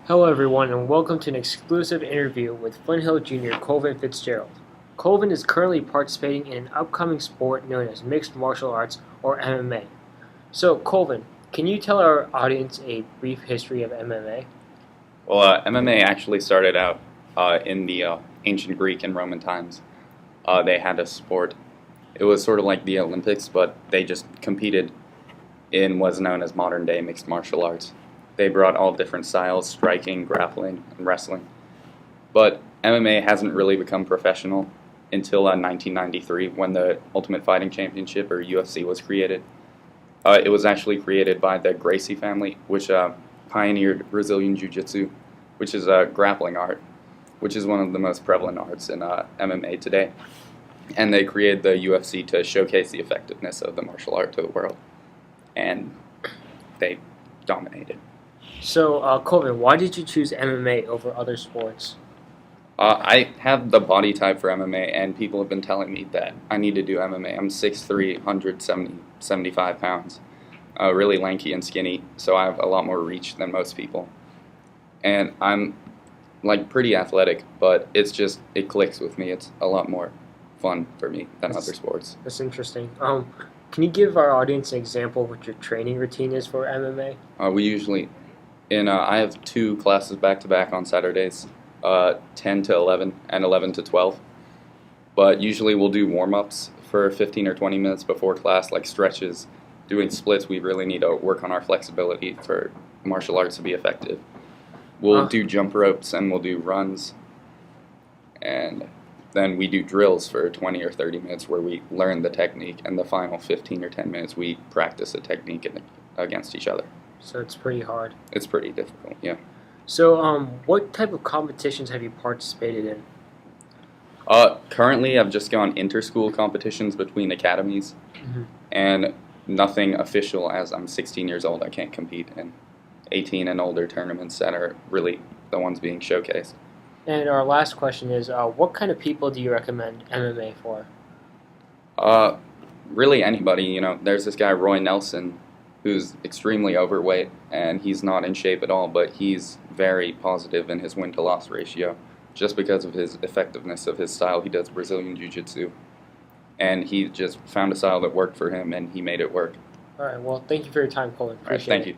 Hello, everyone, and welcome to an exclusive interview with Flint Hill Jr. Colvin Fitzgerald. Colvin is currently participating in an upcoming sport known as mixed martial arts, or MMA. So, Colvin, can you tell our audience a brief history of MMA? Well, MMA actually started out in the ancient Greek and Roman times. They had a sport. It was sort of like the Olympics, but they just competed in what's known as modern day mixed martial arts. They brought all different styles, striking, grappling, and wrestling. But MMA hasn't really become professional until 1993 when the Ultimate Fighting Championship, or UFC, was created. It was actually created by the Gracie family, which pioneered Brazilian Jiu-Jitsu, which is a grappling art, which is one of the most prevalent arts in MMA today. And they created the UFC to showcase the effectiveness of the martial art to the world. And they dominated. So, Colvin, why did you choose MMA over other sports? I have the body type for MMA, and people have been telling me that I need to do MMA. I'm 6'3", 175 pounds, really lanky and skinny, so I have a lot more reach than most people. And I'm pretty athletic, but it clicks with me. It's a lot more fun for me than other sports. That's interesting. Can you give our audience an example of what your training routine is for MMA? We usually, I have 2 classes back-to-back on Saturdays, 10 to 11 and 11 to 12. But usually we'll do warm-ups for 15 or 20 minutes before class, like stretches. Doing splits, we really need to work on our flexibility for martial arts to be effective. We'll do jump ropes and we'll do runs. And then we do drills for 20 or 30 minutes where we learn the technique, and the final 15 or 10 minutes we practice the technique against each other. So it's pretty hard. It's pretty difficult, yeah. So, what type of competitions have you participated in? Currently, I've just gone inter-school competitions between academies, and nothing official as I'm 16 years old. I can't compete in 18 and older tournaments that are really the ones being showcased. And our last question is, what kind of people do you recommend MMA for? Really anybody. There's this guy, Roy Nelson, who's extremely overweight, and he's not in shape at all, but he's very positive in his win-to-loss ratio just because of his effectiveness of his style. He does Brazilian Jiu-Jitsu, and he just found a style that worked for him, and he made it work. All right, well, thank you for your time, Colin. All right, thank you.